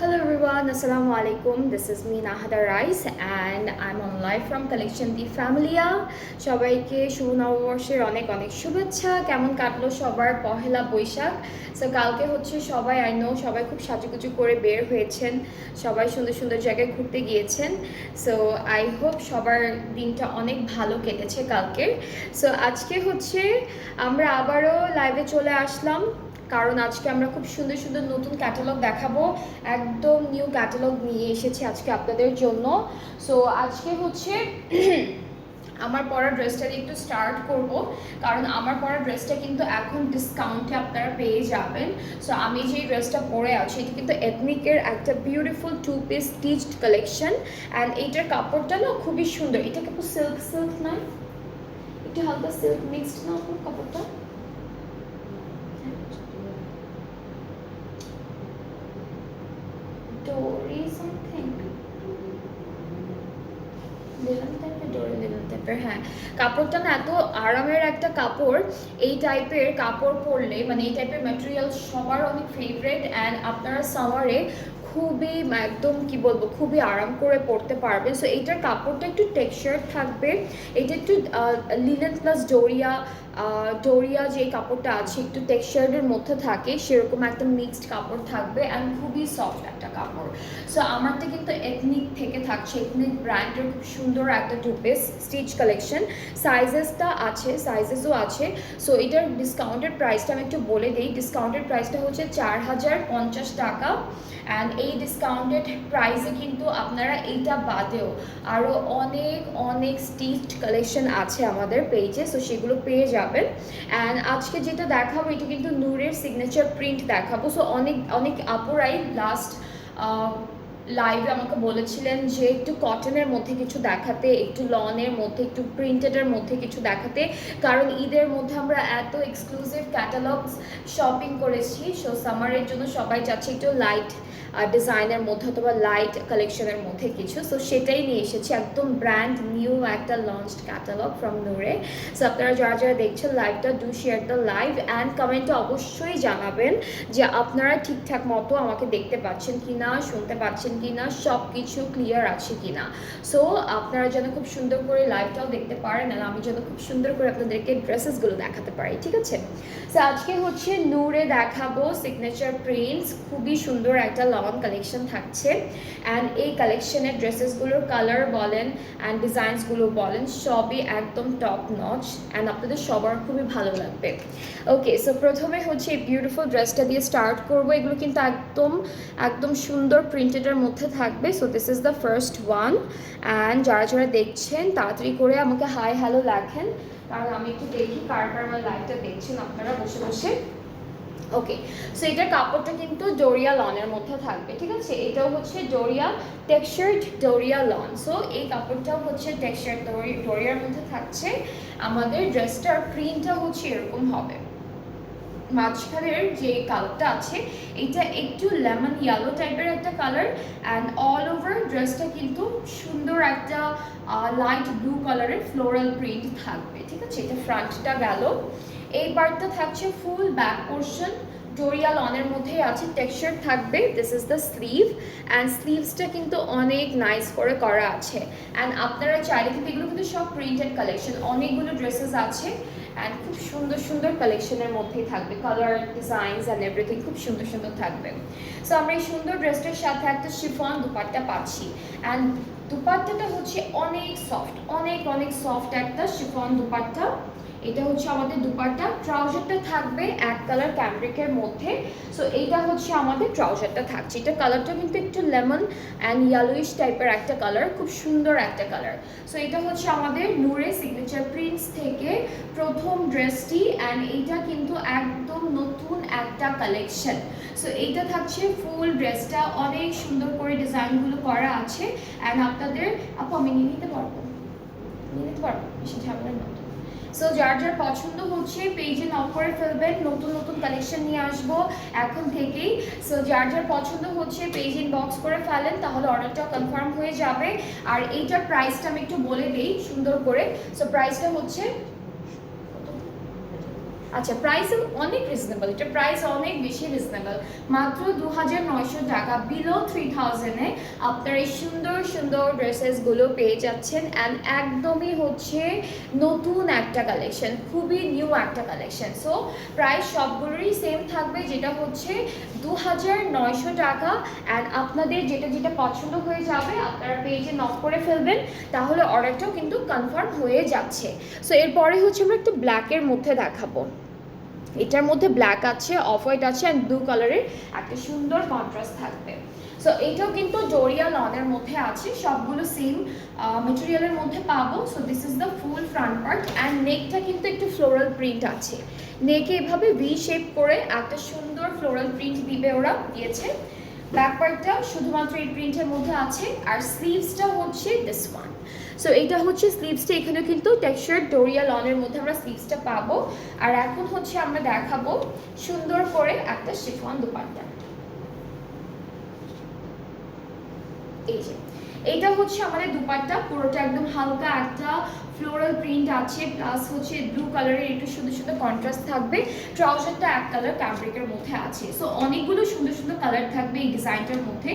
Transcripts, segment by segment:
Hello everyone, Assalamu alaikum. This is me Nahada Rice and I'm on live from Collection the Familia. সবাইকে শুভ নববর্ষের অনেক অনেক শুভেচ্ছা। কেমন কাটলো সবার পহেলা বৈশাখ? সো কালকে হচ্ছে সবাই আই নো সবাই খুব সাজুগুজু করে বের হয়েছেন, সবাই সুন্দর সুন্দর জায়গায় ঘুরতে গিয়েছেন। সো আই হোপ সবার দিনটা অনেক ভালো কেটেছে কালকের। সো আজকে হচ্ছে আমরা আবারও লাইভে চলে আসলাম, কারণ আজকে আমরা খুব সুন্দর সুন্দর নতুন ক্যাটালগ দেখাবো। একদম নিউ ক্যাটালগ নিয়ে এসেছি আজকে আপনাদের জন্য। সো আজকে হচ্ছে আমার পরা ড্রেসটা দিয়ে একটু স্টার্ট করব, কারণ আমার পরা ড্রেসটা কিন্তু এখন ডিসকাউন্টে আপনারা পেয়ে যাবেন। সো আমি যে ড্রেসটা পরে আছি এটা কিন্তু এথনিকের একটা beautiful two piece stitched collection. And এইটার কাপড়টা না খুবই সুন্দর। এটা কাপড় সিল্ক সিল্ক নয়, একটু হালকা সিল্ক মিক্সড না কাপড়টা। ডোরি সামথিং লিনেন টাইপের, ডোরি লিনেন টাইপের। হ্যাঁ, কাপড়টা না এত আরামের একটা কাপড়। এই টাইপের কাপড় পরলে মানে এই টাইপের ম্যাটেরিয়াল সবার অনেক ফেভারিট। অ্যান্ড আপনারা সামারে খুবই একদম কি বলবো খুবই আরাম করে পরতে পারবেন। সো এইটার কাপড়টা একটু টেক্সচার থাকবে, এটা একটু লিনেন প্লাস ডোরিয়া ডোরিয়া যে কাপড়টা আছে একটু টেক্সচারের মধ্যে থাকে সেরকম একটা মিক্সড কাপড় থাকবে অ্যান্ড খুবই সফট একটা কাপড়। সো আমারটা কিন্তু এথনিক থেকে থাকছে, এথনিক ব্র্যান্ডের খুব সুন্দর একটা টু পিস স্টিচ কালেকশন। সাইজেসও আছে। সো এটার ডিসকাউন্টেড প্রাইসটা আমি একটু বলে দিই। ডিসকাউন্টেড প্রাইসটা হচ্ছে 4050 টাকা। অ্যান্ড এই ডিসকাউন্টেড প্রাইসে কিন্তু আপনারা এইটা বাদেও আরও অনেক অনেক স্টিচড কালেকশন আছে আমাদের পেজে, সো সেগুলো পেয়ে যাবেন। অ্যান্ড আজকে যেটা দেখাবো এটা কিন্তু নূরের সিগনেচার প্রিন্ট দেখাবো। সো অনেক অনেক আপুরাই লাস্ট লাইভে আমাকে বলেছিলেন যে একটু কটনের মধ্যে কিছু দেখাতে, একটু লনের মধ্যে, একটু প্রিন্টেডের মধ্যে কিছু দেখাতে, কারণ ঈদের মধ্যে আমরা এত এক্সক্লুসিভ ক্যাটালগস শপিং করেছি। সো সামারের জন্য সবাই চাচ্ছে একটু লাইট ডিজাইনের মধ্যে অথবা লাইট কালেকশনের মধ্যে কিছু। সো সেটাই নিয়ে এসেছি, একদম ব্র্যান্ড নিউ একটা লঞ্চড ক্যাটালগ ফ্রম নূরে। সো আপনারা যারা যারা দেখছেন লাইভটা, do share the live and কমেন্টে অবশ্যই জানাবেন যে আপনারা ঠিকঠাক মতো আমাকে দেখতে পাচ্ছেন কি না, শুনতে পাচ্ছেন কি না, সব কিছু ক্লিয়ার আছে কি না। সো আপনারা যেন খুব সুন্দর করে লাইভটাও দেখতে পারেন আর আমি যেন খুব সুন্দর করে আপনাদেরকে ড্রেসেসগুলো দেখাতে পারি, ঠিক আছে? সো আজকে হচ্ছে নূরে দেখাবো সিগনেচার প্রিন্টস, খুবই সুন্দর একটা লন কালেকশন থাকছে। অ্যান্ড এই কালেকশনের ড্রেসেসগুলোর কালার বলেন অ্যান্ড ডিজাইনসগুলো বলেন সবই একদম টপ নচ অ্যান্ড আপনাদের সবার খুবই ভালো লাগবে। ওকে, সো প্রথমে হচ্ছে এই বিউটিফুল ড্রেসটা দিয়ে স্টার্ট করবো। এগুলো কিন্তু একদম একদম সুন্দর প্রিন্টেডের মধ্যে থাকবে। So this is the first one. And যারা যারা দেখছেন তাড়াতাড়ি করে আমাকে হাই হ্যালো লেখেন, কারণ আমি একটু দেখি কার কার আমার লাইভটা দেখছেন আপনারা বসে বসে। ওকে, সো এটার কাপড়টা কিন্তু ডোরিয়া লনের মধ্যে থাকবে, ঠিক আছে? এটাও হচ্ছে doria textured doria lawn. So এই কাপড়টাও হচ্ছে টেক্সচার ডোরিয়ার মধ্যে থাকছে। আমাদের ড্রেসটার প্রিন্টটা হচ্ছে এরকম হবে। মাঝখানের যে কালারটা আছে এটা একটু লেমন ইয়েলো টাইপের একটা কালার অ্যান্ড অল ওভার ড্রেসটা কিন্তু সুন্দর একটা লাইট ব্লু কালারের ফ্লোরাল প্রিন্ট থাকবে, ঠিক আছে? এটা ফ্রন্টটা গেল। এই পার্টটা থাকছে ফুল ব্যাক পোর্শন ডোরিয়া লনের মধ্যেই আছে, টেক্সচার থাকবে। This is the sleeve and স্লিভসটা কিন্তু অনেক নাইস করে করা আছে। অ্যান্ড আপনারা চাইলে কিন্তু এগুলো কিন্তু সব প্রিন্টেড কালেকশন, অনেকগুলো ড্রেসেস আছে অ্যান্ড খুব সুন্দর সুন্দর কালেকশনের মধ্যেই থাকবে। কালার ডিজাইনস অ্যান্ড এভরিথিং খুব সুন্দর সুন্দর থাকবে। সো আমরা এই সুন্দর ড্রেসটার সাথে একটা শিফন দুপাট্টা পাচ্ছি। অ্যান্ড দুপাট্টাটা হচ্ছে অনেক সফট, অনেক অনেক সফট একটা শিফন দুপাট্টা। এটা হচ্ছে আমাদের দুপাট্টা। ট্রাউজারটা থাকবে এক কালার ক্যামব্রিকের মধ্যে। সো এইটা হচ্ছে আমাদের ট্রাউজারটা থাকছে। এটা কালারটা কিন্তু একটু লেমন অ্যান্ড ইয়েলোইশ টাইপের একটা কালার, খুব সুন্দর একটা কালার। সো এটা হচ্ছে আমাদের নূরে সিগনেচার প্রিন্টস থেকে প্রথম ড্রেসটি অ্যান্ড এইটা কিন্তু একদম নতুন একটা কালেকশন। সো এইটা থাকছে ফুল ড্রেসটা, অনেক সুন্দর করে ডিজাইনগুলো করা আছে। অ্যান্ড আপনাদের আপু আমি নিয়ে নিতে পারবো, বেশি ঝামেলার মতো। সো যার যার পছন্দ হচ্ছে পেজে নক করে ফেলবেন, নতুন নতুন কালেকশন নিয়ে আসবো এখন থেকেই। সো যার যার পছন্দ হচ্ছে পেজ ইনবক্স করে ফেলেন, তাহলে অর্ডারটা কনফার্ম হয়ে যাবে। আর এইটার প্রাইসটা আমি একটু বলে দিই সুন্দর করে। সো প্রাইসটা হচ্ছে আচ্ছা, প্রাইস অনেক রিজনেবল, এটা প্রাইস অনেক বেশি রিজনেবল, মাত্র 2900 টাকা, বিলো 3000-এ আপনারা এই সুন্দর সুন্দর ড্রেসেসগুলো পেয়ে যাচ্ছেন। অ্যান্ড একদমই হচ্ছে নতুন একটা কালেকশন, খুবই নিউ একটা কালেকশন। সো প্রাইস সবগুলোরই সেম থাকবে, যেটা হচ্ছে 2900 টাকা। অ্যান্ড আপনাদের যেটা যেটা পছন্দ হয়ে যাবে আপনারা পেজে নক করে ফেলবেন, তাহলে অর্ডারটাও কিন্তু কনফার্ম হয়ে যাচ্ছে। সো এরপরে হচ্ছে আমরা একটু ব্ল্যাকের মধ্যে দেখাবো। এটার মধ্যে ব্ল্যাক আছে, অফ হোয়াইট আছে অ্যান্ড ব্লু কালারের একটা সুন্দর কন্ট্রাস্ট থাকবে। সো এটাও কিন্তু ডোরিয়া লনের মধ্যে আছে, সবগুলো সেম মেটেরিয়ালের মধ্যে পাবো। So this is the full front part and নেকটা কিন্তু একটু ফ্লোরাল প্রিন্ট আছে, নেকে এভাবে ভি শেপ করে একটা সুন্দর ফ্লোরাল প্রিন্ট দিবে, ওরা দিয়েছে। ব্যাক পার্টটা শুধুমাত্র এই প্রিন্টের মধ্যে আছে, আর স্লিভসটা হচ্ছে দিস ওয়ান। সো এইটা হচ্ছে স্লিভসটা, এখানে কিন্তু টেক্সচার ডোরিয়া লনের মধ্যে আমরা স্লিভসটা পাবো। আর এখন হচ্ছে আমরা দেখাবো সুন্দর করে একটা শিফন দুপাট্টা। এই যে এইটা হচ্ছে আমাদের দুপাট্টা, পুরোটা একদম হালকা একটা ফ্লোরাল প্রিন্ট আছে, প্লাস হচ্ছে ব্লু কালারের একটু সুন্দর সুন্দর কন্ট্রাস্ট থাকবে। ট্রাউজারটা এক কালার ক্যাম্ব্রিকের মধ্যে আছে। সো অনেকগুলো সুন্দর সুন্দর কালার থাকবে এই ডিজাইনটার মধ্যে,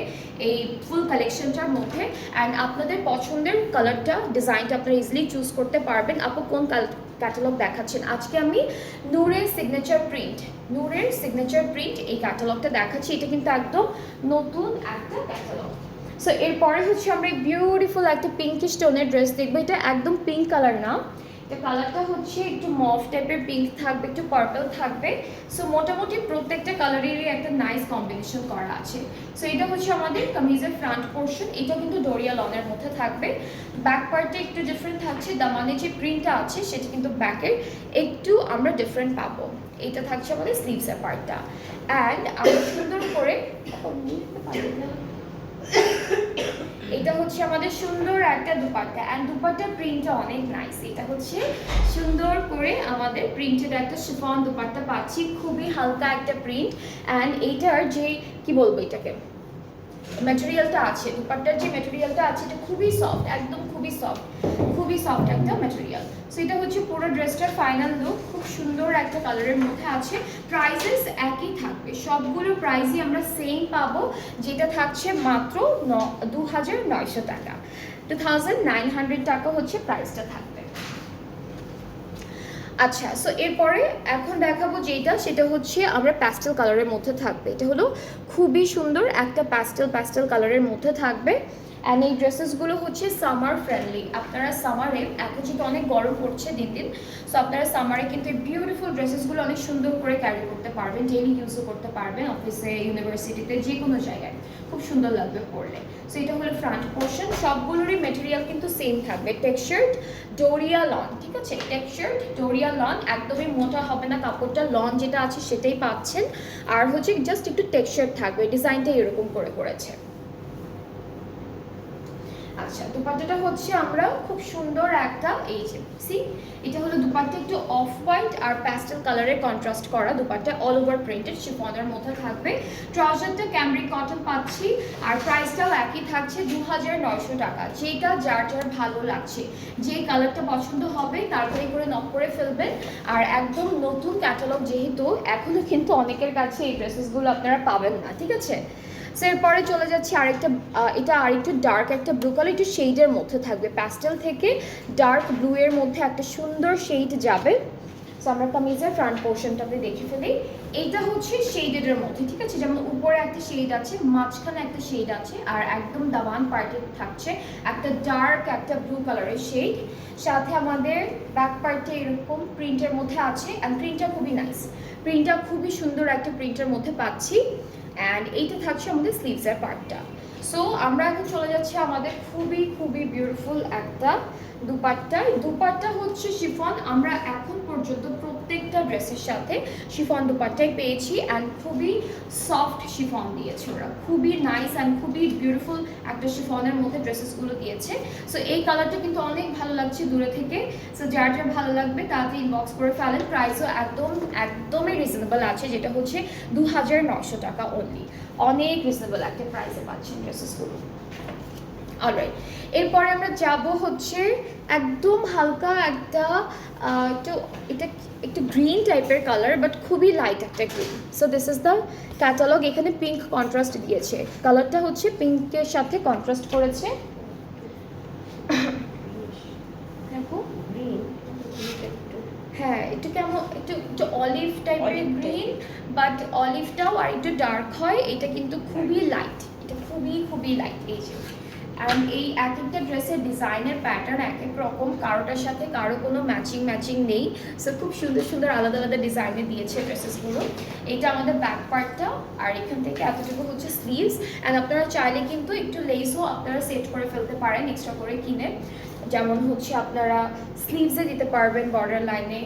এই ফুল কালেকশনটার মধ্যে। অ্যান্ড আপনাদের পছন্দের কালারটা, ডিজাইনটা আপনারা ইজিলি চুজ করতে পারবেন। আপু কোন ক্যাটালগ দেখাচ্ছেন? আজকে আমি নূরের সিগনেচার প্রিন্ট, নূরের সিগনেচার প্রিন্ট এই ক্যাটালগটা দেখাচ্ছি। এটা কিন্তু একদম নতুন একটা ক্যাটালগ। সো এরপরে হচ্ছে আমরা বিউটিফুল একটা পিঙ্কিশ টোনের ড্রেস দেখবো। এটা একদম পিঙ্ক কালার না, এটা কালারটা হচ্ছে একটু মফ টাইপের পিঙ্ক থাকবে, একটু পার্পল থাকবে। সো মোটামুটি প্রত্যেকটা কালারেরই একটা নাইস কম্বিনেশন করা আছে। সো এটা হচ্ছে আমাদের কামিজের ফ্রন্ট পোর্শন, এটা কিন্তু ডোরিয়া লনের মধ্যে থাকবে। ব্যাক পার্টটা একটু ডিফারেন্ট থাকছে, দামানে যে প্রিন্টটা আছে সেটা কিন্তু ব্যাকের একটু আমরা ডিফারেন্ট পাবো। এটা থাকছে আমাদের স্লিভসের পার্টটা। অ্যান্ড আমরা সুন্দর করে এটা হচ্ছে আমাদের সুন্দর একটা দুপাট্টা, অ্যান্ড দুপাট্টার প্রিন্টটা অনেক নাইস। এটা হচ্ছে সুন্দর করে আমাদের প্রিন্টেড একটা শিফন দুপাট্টা পাচ্ছি, খুবই হালকা একটা প্রিন্ট। অ্যান্ড এইটার যে কি বলবো এটাকে, ম্যাটেরিয়ালটা আছে, দুপাট্টার যে ম্যাটেরিয়ালটা আছে এটা খুবই সফট, একদম খুবই সফট, খুবই সফট একটা ম্যাটেরিয়াল। সো এটা হচ্ছে পুরো ড্রেসটার ফাইনাল লুক, খুব সুন্দর একটা কালারের মধ্যে আছে। প্রাইসেস একই থাকবে, সবগুলো প্রাইসই আমরা সেম পাবো, যেটা থাকছে মাত্র 2900 টাকা, 2900 টাকা হচ্ছে প্রাইসটা থাকবে। আচ্ছা, সো এরপরে এখন দেখাবো যেটা, সেটা হচ্ছে আমরা প্যাস্টেল কালারের মধ্যে থাকবে। এটা হলো খুবই সুন্দর একটা প্যাস্টেল কালারের মধ্যে থাকবে। অ্যান্ড এই ড্রেসেসগুলো হচ্ছে সামার ফ্রেন্ডলি। আপনারা সামারে, এখন যেহেতু অনেক গরম পড়ছে দিন দিন, সো আপনারা সামারে কিন্তু এই বিউটিফুল ড্রেসেসগুলো অনেক সুন্দর করে ক্যারি করতে পারবেন, ডেইলি ইউজও করতে পারবেন, অফিসে, ইউনিভার্সিটিতে, যে কোনো জায়গায় খুব সুন্দর লাগবে পরলে। সো এটা হলো ফ্রন্ট পোর্শন, সবগুলোরই মেটেরিয়াল কিন্তু সেম থাকবে, টেক্সচার্ড ডোরিয়া লন, ঠিক আছে, টেক্সচার্ড ডোরিয়া লন, একদমই মোটা হবে না কাপড়টা, লন যেটা আছে সেটাই পাচ্ছেন। আর হচ্ছে জাস্ট একটু টেক্সচার থাকবে, ডিজাইনটা এরকম করে করেছে। আচ্ছা, দুপাট্টাটা হচ্ছে আমরা খুব সুন্দর একটা, এই যে সি, এটা হলো দুপাট্টা, একটু অফ হোয়াইট আর প্যাস্টেল কালারের কন্ট্রাস্ট করা দুপাট্টা, অল ওভার প্রিন্টেড শিফনের মধ্যে থাকবে। ট্রাউজারটা ক্যামব্রিক কটন পাচ্ছি, আর প্রাইসটাও একই থাকছে 2900 টাকা। যেটা যার যার ভালো লাগছে, যে কালারটা পছন্দ হবে তারপরে করে নক করে ফেলবেন। আর একদম নতুন ক্যাটালগ যেহেতু, এখনও কিন্তু অনেকের কাছে এই ড্রেসেসগুলো আপনারা পাবেন না, ঠিক আছে। সো এরপরে চলে যাচ্ছি আরেকটা, এটা আরেকটু ডার্ক একটা ব্লু কালার, একটু শেডের মধ্যে থাকবে, প্যাস্টেল থেকে ডার্ক ব্লু এর মধ্যে একটা সুন্দর শেড যাবে। সো আমরা কামিজের ফ্রন্ট পোর্শনটাতে দেখে ফেলি, এইটা হচ্ছে শেডের মধ্যে, ঠিক আছে, যেমন উপরে একটা শেড আছে, মাঝখানে একটা শেড আছে, আর একদম দামান পার্টে থাকছে একটা ডার্ক একটা ব্লু কালারের শেড। সাথে আমাদের ব্যাক পার্টে এরকম প্রিন্টের মধ্যে আছে, অ্যান্ড প্রিন্টটা খুবই নাইস, প্রিন্টটা খুবই সুন্দর একটা প্রিন্টের মধ্যে পাচ্ছি। অ্যান্ড এইটা থাকছে আমাদের স্লিভসের পার্টটা। সো আমরা এখন চলে যাচ্ছি আমাদের খুবই খুবই বিউটিফুল একটা দুপাট্টা হচ্ছে শিফন। আমরা এখন পর্যন্ত প্রত্যেকটা ড্রেসের সাথে শিফন দুপাট্টাই পেয়েছি, অ্যান্ড খুবই সফট শিফন দিয়েছে ওরা, খুবই নাইস অ্যান্ড খুবই বিউটিফুল একটা শিফনের মধ্যে ড্রেসেসগুলো দিয়েছে। সো এই কালারটা কিন্তু অনেক ভালো লাগছে দূরে থেকে। সো যার যার ভালো লাগবে তাড়াতাড়ি ইনবক্স করে ফেলেন। প্রাইসও একদমই রিজনেবল আছে, যেটা হচ্ছে 2900 টাকা অনলি, অনেক রিজনেবল একটা প্রাইসে পাচ্ছেন ড্রেসেসগুলো। অলরাইট, এরপরে আমরা যাব হচ্ছে একদম হালকা একটা একটু, এটা একটু গ্রিন টাইপের কালার বাট খুবই লাইট একটা green. So this is the catalogue. এখানে পিঙ্ক কন্ট্রাস্ট দিয়েছে, কালারটা হচ্ছে পিঙ্কের সাথে কন্ট্রাস্ট করেছে। হ্যাঁ, একটু কেমন, একটু একটু অলিভ টাইপের গ্রিন, বাট অলিভটাও আর একটু ডার্ক হয়। এটা কিন্তু খুবই লাইট, এটা খুবই খুবই লাইট। এই যে, অ্যান্ড এই এক একটা ড্রেসের ডিজাইনের প্যাটার্ন এক এক রকম, কারোটার সাথে কারো কোনো ম্যাচিং নেই। সো খুব সুন্দর সুন্দর আলাদা আলাদা ডিজাইনে দিয়েছে ড্রেসেসগুলো। এটা আমাদের ব্যাক পার্টটা, আর এখান থেকে এতটুকু হচ্ছে স্লিভস। অ্যান্ড আপনারা চাইলে কিন্তু একটু লেসও আপনারা সেট করে ফেলতে পারেন এক্সট্রা করে কিনে, যেমন হচ্ছে আপনারা স্লিভসে দিতে পারবেন, বর্ডার লাইনে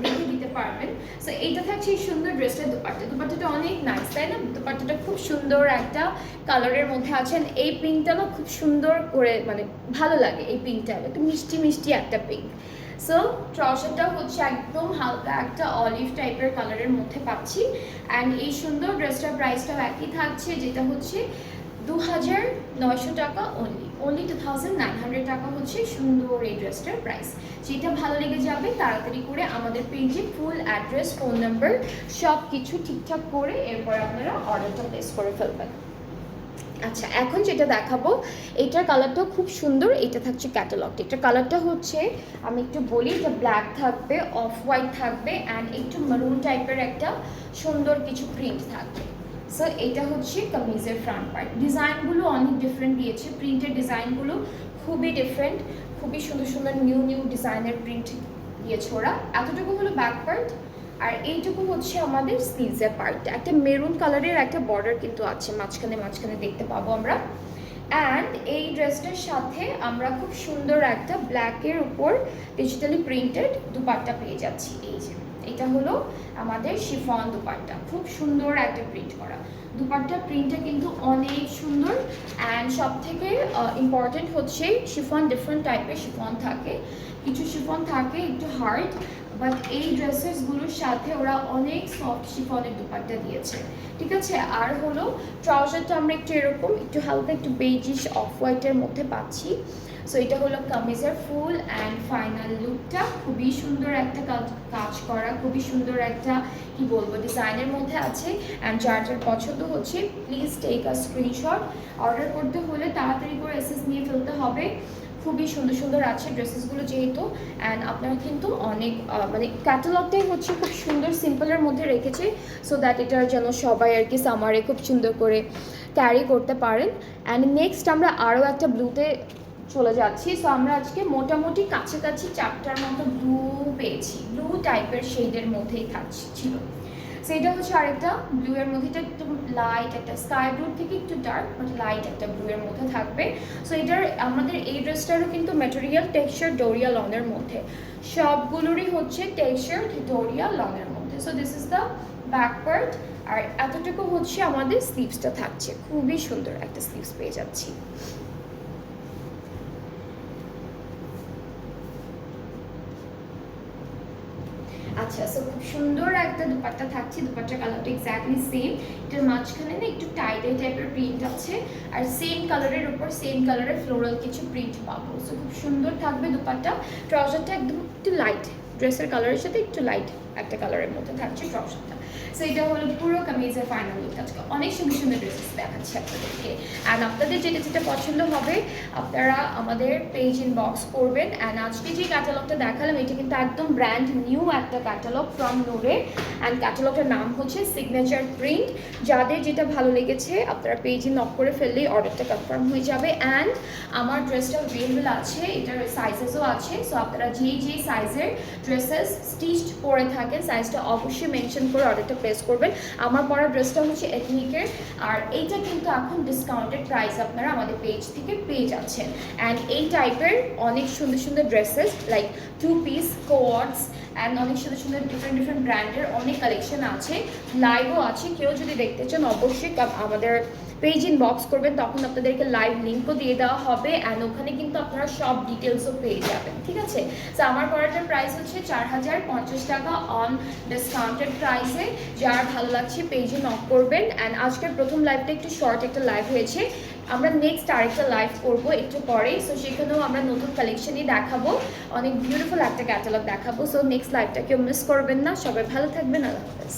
নেকে দিতে পারবেন। সো এইটা থাকছে এই সুন্দর ড্রেসটার দুপাট্টাটা অনেক নাইস, তাই না? দুপাট্টাটা খুব সুন্দর একটা কালারের মধ্যে আছেন। এই পিঙ্কটা না খুব সুন্দর করে, মানে ভালো লাগে এই পিঙ্কটা, একটু মিষ্টি মিষ্টি একটা পিঙ্ক। সো ট্রাউজারটা হচ্ছে একদম হালকা একটা অলিভ টাইপের কালারের মধ্যে পাচ্ছি। অ্যান্ড এই সুন্দর ড্রেসটার প্রাইসটাও একই থাকছে, যেটা হচ্ছে 2900 টাকা অনলি 2900 টাকা হচ্ছে সুন্দর এই ড্রেসটার প্রাইস। যেটা ভালো লেগে যাবে তাড়াতাড়ি করে আমাদের পেজে ফুল অ্যাড্রেস, ফোন নাম্বার সব কিছু ঠিকঠাক করে এরপর আপনারা অর্ডারটা প্লেস করে ফেলবেন। আচ্ছা, এখন যেটা দেখাবো এইটার কালারটাও খুব সুন্দর। এটা থাকছে ক্যাটালগটা। এটার কালারটা হচ্ছে, আমি একটু বলি, এটা ব্ল্যাক থাকবে, অফ হোয়াইট থাকবে, অ্যান্ড একটু মারুন টাইপের একটা সুন্দর কিছু প্রিন্ট থাকবে। সো এটা হচ্ছে কামিজের ফ্রন্ট পার্ট। ডিজাইনগুলো অনেক ডিফারেন্ট দিয়েছে, প্রিন্টের ডিজাইনগুলো খুবই ডিফারেন্ট, খুবই সুন্দর সুন্দর নিউ ডিজাইনের প্রিন্ট দিয়েছে ওরা। এতটুকু হলো ব্যাক পার্ট, আর এইটুকু হচ্ছে আমাদের স্লিভসের পার্টটা। একটা মেরুন কালারের একটা বর্ডার কিন্তু আছে মাঝখানে দেখতে পাবো আমরা। অ্যান্ড এই ড্রেসটার সাথে আমরা খুব সুন্দর একটা ব্ল্যাকের উপর ডিজিটালি প্রিন্টেড দুপাট্টা পেয়ে যাচ্ছি। এই যে, এটা হলো আমাদের শিফন দুপাট্টা, খুব সুন্দর একটা প্রিন্ট করা দুপাট্টা। প্রিন্টটা কিন্তু অনেক সুন্দর। অ্যান্ড সব থেকে ইম্পর্টেন্ট হচ্ছে শিফন, ডিফারেন্ট টাইপের শিফন থাকে, কিছু শিফন থাকে একটু হার্ড, বাট এই ড্রেসেসগুলোর সাথে ওরা অনেক সফট শিফনের দুপাট্টা দিয়েছে, ঠিক আছে? আর হলো ট্রাউজারটা আমরা একটু এরকম একটু হালকা একটু বেজিশ অফ হোয়াইটের মধ্যে পাচ্ছি। সো এটা হলো কামিজের ফুল অ্যান্ড ফাইনাল লুকটা। খুবই সুন্দর একটা কাজ করা, খুবই সুন্দর একটা কি বলবো ডিজাইনের মধ্যে আছে। অ্যান্ড যার যার পছন্দ হচ্ছে please take a screenshot. Order করতে হলে তাড়াতাড়ি করে এসএস নিয়ে ফেলতে হবে। খুবই সুন্দর সুন্দর আছে ড্রেসেসগুলো যেহেতু। অ্যান্ড আপনারা কিন্তু অনেক মানে ক্যাটালগটাই হচ্ছে খুব সুন্দর সিম্পলের মধ্যে রেখেছে, সো দ্যাট এটার যেন সবাই আর কি সামারে খুব সুন্দর করে ক্যারি করতে পারেন। অ্যান্ড নেক্সট আমরা আরও একটা ব্লুতে চলে যাচ্ছি। সো আমরা আজকে মোটামুটি কাছাকাছি 4টার মতো ব্লু পেয়েছি, ব্লু টাইপের শেডের মধ্যেই ছিল। সেটা হচ্ছে আরেকটা ব্লু এর মধ্যে, এটা একটু লাইট একটা স্কাই ব্লু থেকে একটু ডার্ক বাট লাইট একটা ব্লু এর মধ্যে থাকবে। সো এটার আমাদের এই ড্রেসটারও কিন্তু ম্যাটেরিয়াল টেক্সচার ডোরিয়া লনের মধ্যে, সবগুলোরই হচ্ছে টেক্সচার ডোরিয়া লনের মধ্যে। So this is the back part, আর এতটুকু হচ্ছে আমাদের স্লিভসটা থাকছে। খুবই সুন্দর একটা স্লিভস পেয়ে যাচ্ছি। আচ্ছা, সো খুব সুন্দর একটা দুপাট্টা থাকছে। দুপাট্টার কালারটা এক্স্যাক্টলি সেম। এটার মাঝখানে না একটু টাইডাই টাইপের প্রিন্ট আছে, আর সেম কালারের উপর সেম কালারের ফ্লোরাল কিছু প্রিন্ট পাবো। সো খুব সুন্দর থাকবে দুপাট্টা। ট্রাউজারটা একদম একটু লাইট, ড্রেসের কালারের সাথে একটু লাইট একটা কালারের মধ্যে থাকছে ট্রাউজারটা। সো এটা হলো পুরো কামিজের ফাইনাল লুক। আজকে অনেক সুন্দর সুন্দর ড্রেসেস দেখাচ্ছি আপনাদেরকে। অ্যান্ড আপনাদের যেটা যেটা পছন্দ হবে আপনারা আমাদের পেজ ইনবক্স করবেন। অ্যান্ড আজকে যে ক্যাটালগটা দেখালাম এটা কিন্তু একদম ব্র্যান্ড নিউ একটা ক্যাটালগ ফ্রম নূরে। অ্যান্ড ক্যাটালগটার নাম হচ্ছে সিগনেচার প্রিন্ট। যাদের যেটা ভালো লেগেছে আপনারা পেজে নক করে ফেললেই অর্ডারটা কনফার্ম হয়ে যাবে। অ্যান্ড আমার ড্রেসটা অ্যাভেলেবল আছে, এটার সাইজেসও আছে। সো আপনারা যেই সাইজের ড্রেসেস স্টিচড পরে থাকেন সাইজটা অবশ্যই মেনশন করে অর্ডারটা প্লেস করবেন। আমার পরা ড্রেসটা হচ্ছে এথনিকের, আর এইটা কিন্তু এখন ডিসকাউন্টেড প্রাইস আপনারা আমাদের পেজ থেকে পেয়ে যাচ্ছেন। অ্যান্ড এই টাইপের অনেক সুন্দর সুন্দর dresses like 2 piece co-ords and অনেক সুন্দর সুন্দর ডিফারেন্ট ব্র্যান্ডের অনেক কালেকশন আছে, লাইভও আছে। কেউ যদি দেখতে চান অবশ্যই আমাদের পেজ ইনবক্স করবেন, তখন আপনাদেরকে লাইভ লিঙ্কও দিয়ে দেওয়া হবে। অ্যান্ড ওখানে কিন্তু আপনারা সব ডিটেলসও পেয়ে যাবেন, ঠিক আছে? সো আমার পরাটার প্রাইস হচ্ছে 4050 টাকা অন ডিসকাউন্টেড প্রাইসে। যার ভালো লাগছে পেজে নক করবেন। অ্যান্ড আজকের প্রথম লাইভটা একটু শর্ট একটা লাইভ হয়েছে, আমরা নেক্সট আরেকটা লাইভ করবো একটু পরে, সো সেখানেও আমরা নতুন কালেকশনই দেখাবো, অনেক বিউটিফুল একটা ক্যাটালগ দেখাবো। সো নেক্সট লাইভটা কেউ মিস করবেন না, সবাই ভালো থাকবেন, আল্লাহ হাফেজ।